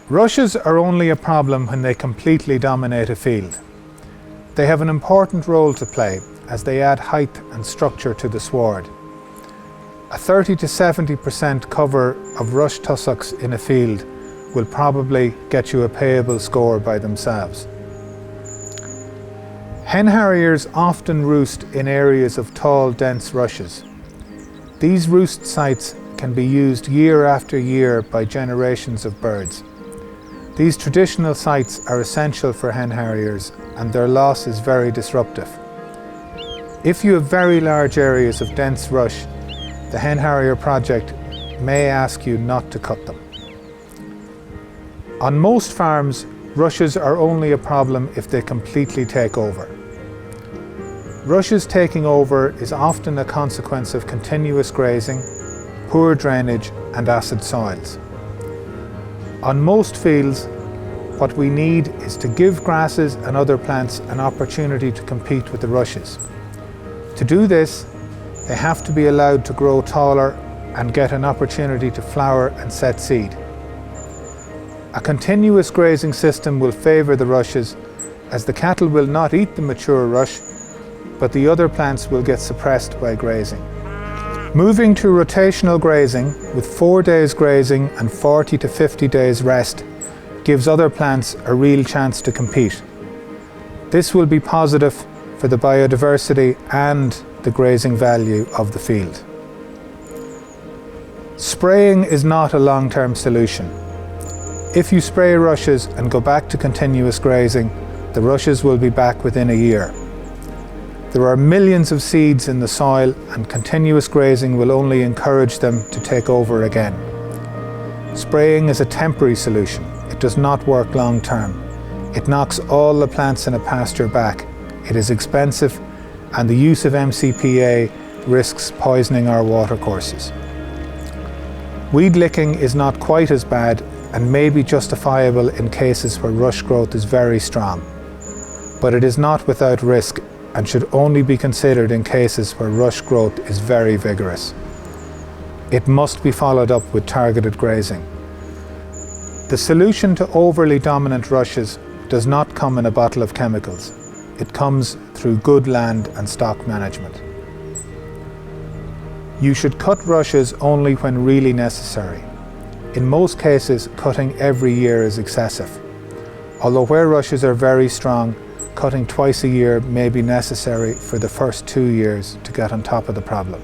Rushes are only a problem when they completely dominate a field. They have an important role to play as they add height and structure to the sward. A 30 to 70% cover of rush tussocks in a field will probably get you a payable score by themselves. Hen harriers often roost in areas of tall, dense rushes. These roost sites can be used year after year by generations of birds. These traditional sites are essential for hen harriers and their loss is very disruptive. If you have very large areas of dense rush, the Hen Harrier project may ask you not to cut them. On most farms, rushes are only a problem if they completely take over. Rushes taking over is often a consequence of continuous grazing, poor drainage and acid soils. On most fields, what we need is to give grasses and other plants an opportunity to compete with the rushes. To do this, they have to be allowed to grow taller and get an opportunity to flower and set seed. A continuous grazing system will favour the rushes as the cattle will not eat the mature rush, but the other plants will get suppressed by grazing. Moving to rotational grazing with 4 days grazing and 40 to 50 days rest gives other plants a real chance to compete. This will be positive for the biodiversity and the grazing value of the field. Spraying is not a long-term solution. If you spray rushes and go back to continuous grazing, the rushes will be back within a year. There are millions of seeds in the soil and continuous grazing will only encourage them to take over again. Spraying is a temporary solution. It does not work long term. It knocks all the plants in a pasture back. It is expensive and the use of MCPA risks poisoning our watercourses. Weed licking is not quite as bad and may be justifiable in cases where rush growth is very strong, but it is not without risk and should only be considered in cases where rush growth is very vigorous. It must be followed up with targeted grazing. The solution to overly dominant rushes does not come in a bottle of chemicals. It comes through good land and stock management. You should cut rushes only when really necessary. In most cases, cutting every year is excessive. Although where rushes are very strong, cutting twice a year may be necessary for the first 2 years to get on top of the problem.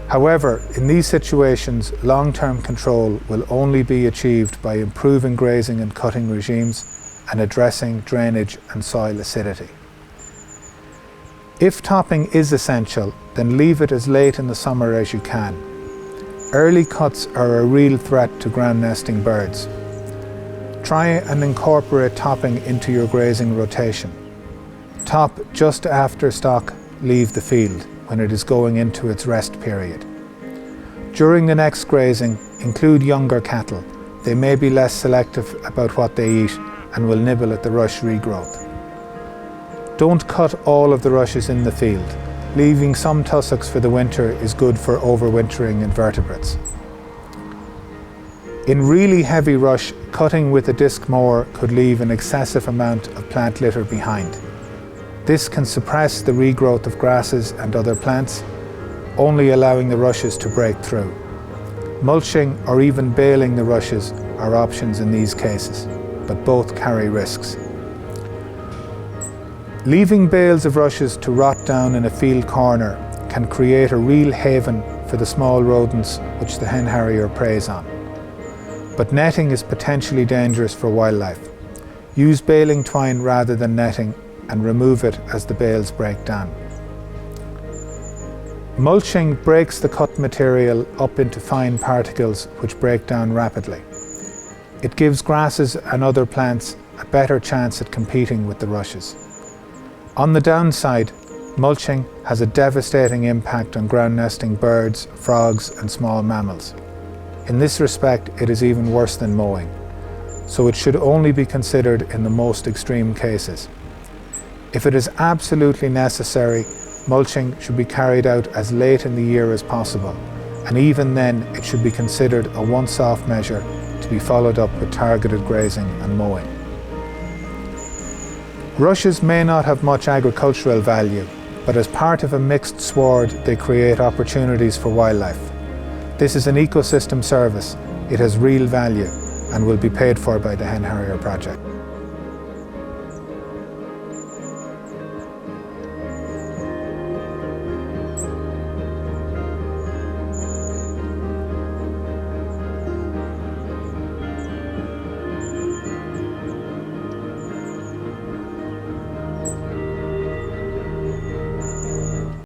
However, in these situations, long-term control will only be achieved by improving grazing and cutting regimes and addressing drainage and soil acidity. If topping is essential, then leave it as late in the summer as you can. Early cuts are a real threat to ground nesting birds. Try and incorporate topping into your grazing rotation. Top just after stock leave the field when it is going into its rest period. During the next grazing, include younger cattle. They may be less selective about what they eat and will nibble at the rush regrowth. Don't cut all of the rushes in the field. Leaving some tussocks for the winter is good for overwintering invertebrates. In really heavy rush, cutting with a disc mower could leave an excessive amount of plant litter behind. This can suppress the regrowth of grasses and other plants, only allowing the rushes to break through. Mulching or even baling the rushes are options in these cases, but both carry risks. Leaving bales of rushes to rot down in a field corner can create a real haven for the small rodents which the hen harrier preys on. But netting is potentially dangerous for wildlife. Use baling twine rather than netting and remove it as the bales break down. Mulching breaks the cut material up into fine particles which break down rapidly. It gives grasses and other plants a better chance at competing with the rushes. On the downside, mulching has a devastating impact on ground nesting birds, frogs and small mammals. In this respect, it is even worse than mowing, so it should only be considered in the most extreme cases. If it is absolutely necessary, mulching should be carried out as late in the year as possible, and even then it should be considered a once-off measure to be followed up with targeted grazing and mowing. Rushes may not have much agricultural value, but as part of a mixed sward, they create opportunities for wildlife. This is an ecosystem service. It has real value and will be paid for by the Hen Harrier project.